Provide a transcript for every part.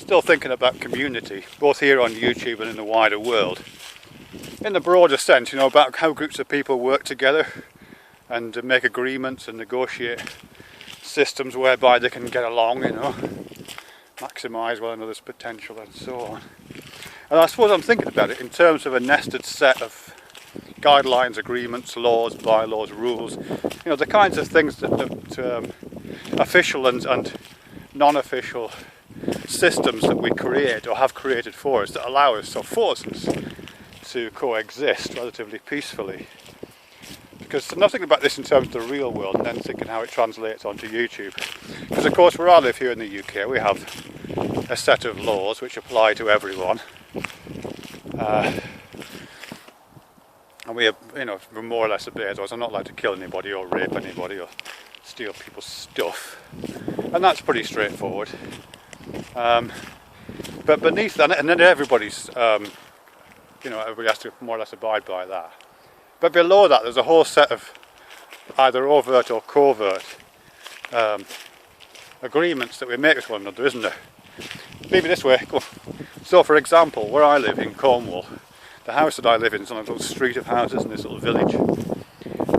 still thinking about community, both here on YouTube and in the wider world. In the broader sense, you know, about how groups of people work together and make agreements and negotiate systems whereby they can get along, you know, maximise one another's potential and so on. And I suppose I'm thinking about it in terms of a nested set of guidelines, agreements, laws, bylaws, rules, you know, the kinds of things that official and non-official systems that we create or have created for us that allow us or force us to coexist relatively peacefully. Because I'm not thinking about this in terms of the real world and then thinking how it translates onto YouTube. Because of course where I live here in the UK we have a set of laws which apply to everyone. And we have, you know, more or less obey those. I'm not allowed to kill anybody or rape anybody or steal people's stuff. And that's pretty straightforward. But beneath that, and then everybody's, you know, everybody has to more or less abide by that. But below that, there's a whole set of either overt or covert agreements that we make with one another, isn't there? Maybe this way. So, for example, where I live in Cornwall, the house that I live in is on a little street of houses in this little village,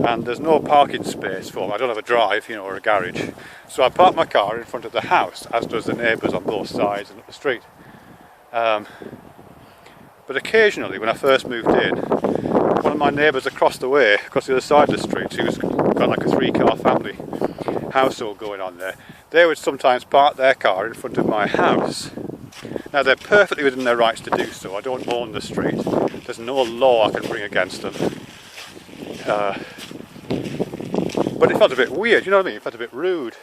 and there's no parking space for me. I don't have a drive, you know, or a garage, so I park my car in front of the house, as does the neighbours on both sides and up the street. But occasionally, when I first moved in, one of my neighbours across the way, across the other side of the street, who's got like a 3-car family household going on there, they would sometimes park their car in front of my house. Now they're perfectly within their rights to do so. I don't own the street. There's no law I can bring against them. But it felt a bit weird, you know what I mean? It felt a bit rude.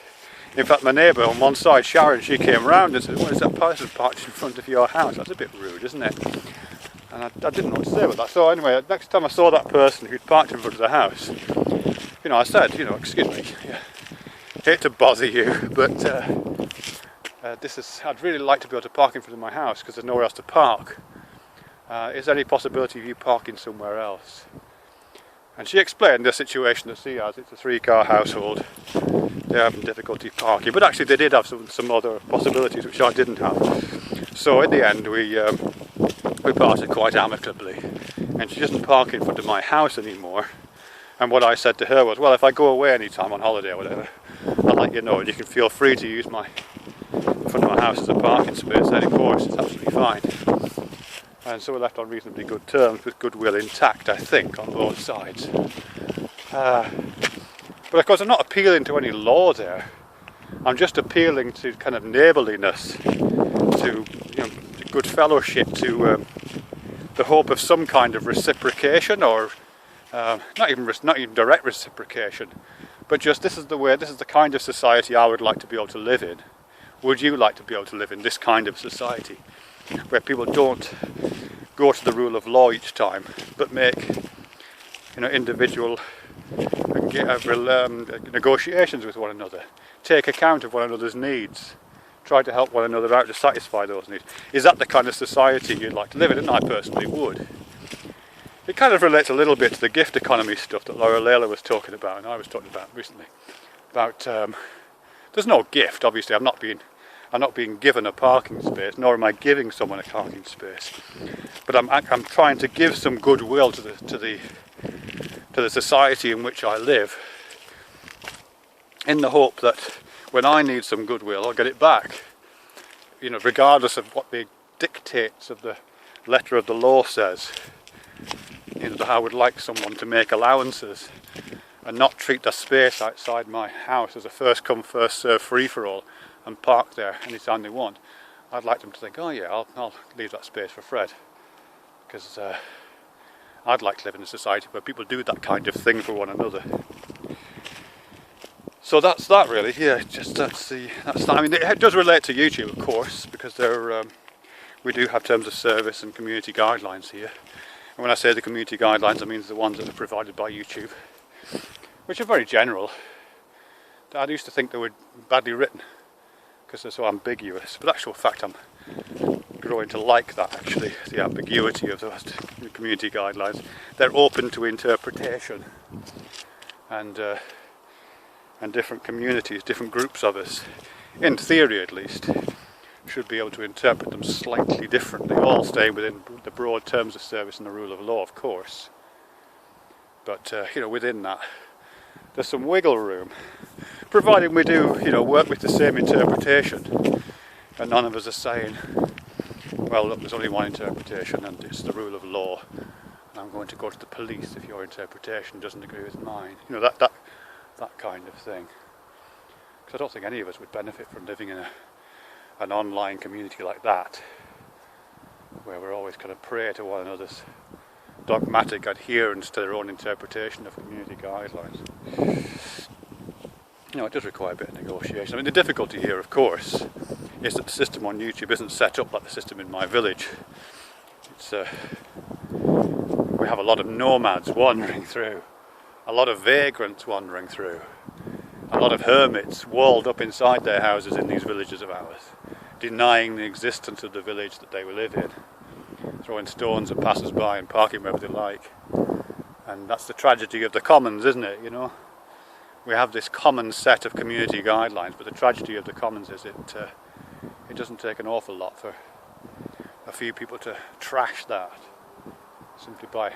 In fact, my neighbour on one side, Sharon, she came round and said, "What is that person parked in front of your house? That's a bit rude, isn't it?" And I didn't know what to say about that. So anyway, next time I saw that person who'd parked in front of the house, you know, I said, you know, "Excuse me, hate to bother you, but I'd really like to be able to park in front of my house because there's nowhere else to park. Is there any possibility of you parking somewhere else?" And she explained the situation that she has. It's a 3-car household. They're having difficulty parking, but actually they did have some other possibilities which I didn't have. So in the end we parted quite amicably, and she doesn't park in front of my house anymore. And what I said to her was, well, if I go away any time on holiday or whatever, I'll let you know, and you can feel free to use my in front of my house as a parking space then, of course, it's absolutely fine. And so we're left on reasonably good terms with goodwill intact, I think, on both sides. But of course I'm not appealing to any law there. I'm just appealing to kind of neighbourliness, to, you know, good fellowship, to the hope of some kind of reciprocation, or not even direct reciprocation, but just this is the kind of society I would like to be able to live in. Would you like to be able to live in this kind of society, where people don't go to the rule of law each time, but make, you know, individual negotiations with one another, take account of one another's needs, try to help one another out to satisfy those needs? Is that the kind of society you'd like to live in? And I personally would. It kind of relates a little bit to the gift economy stuff that Laura Layla was talking about, and I was talking about recently. About there's no gift, obviously. I'm not being given a parking space, nor am I giving someone a parking space. But I'm trying to give some goodwill to the society in which I live, in the hope that when I need some goodwill, I'll get it back. You know, regardless of what the dictates of the letter of the law says. You know, that I would like someone to make allowances and not treat the space outside my house as a first come first serve free for all and park there anytime they want. I'd like them to think, oh yeah, I'll leave that space for Fred, because I'd like to live in a society where people do that kind of thing for one another. So that's that really. Yeah, just that's that. I mean, it does relate to YouTube, of course, because we do have terms of service and community guidelines here. And when I say the community guidelines, I mean the ones that are provided by YouTube, which are very general. I used to think they were badly written because they're so ambiguous, but actual fact I'm growing to like that, actually, the ambiguity of those community guidelines. They're open to interpretation, and different communities, different groups of us, in theory at least, should be able to interpret them slightly differently, all staying within the broad terms of service and the rule of law, of course. But within that, there's some wiggle room, providing we do, work with the same interpretation, and none of us are saying, well, look, there's only one interpretation, and it's the rule of law, and I'm going to go to the police if your interpretation doesn't agree with mine. That kind of thing. Because I don't think any of us would benefit from living in an online community like that, where we're always kind of prey to one another's dogmatic adherence to their own interpretation of community guidelines. It does require a bit of negotiation. I mean, the difficulty here, of course, is that the system on YouTube isn't set up like the system in my village. We have a lot of nomads wandering through, a lot of vagrants wandering through, a lot of hermits walled up inside their houses in these villages of ours, denying the existence of the village that they live in, throwing stones at passers-by and parking wherever they like. And that's the tragedy of the commons, isn't it? We have this common set of community guidelines, but the tragedy of the commons is it doesn't take an awful lot for a few people to trash that simply by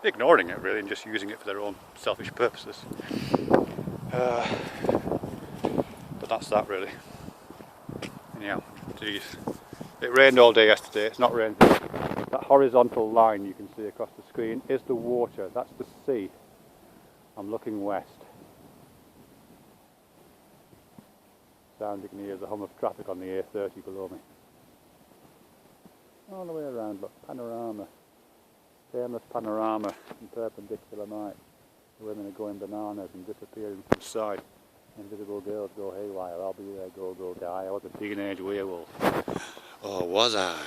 ignoring it, really, and just using it for their own selfish purposes. But that's that, really. Anyhow, geez. It rained all day yesterday. It's not rained. That horizontal line you can see across the screen is the water. That's the sea. I'm looking west. Sound you can hear the hum of traffic on the A30 below me. All the way around, look, panorama. Famous panorama in perpendicular night. The women are going bananas and disappearing from sight. Invisible girls go haywire. I'll be there, go, go, die. I was a teenage werewolf. Or was I?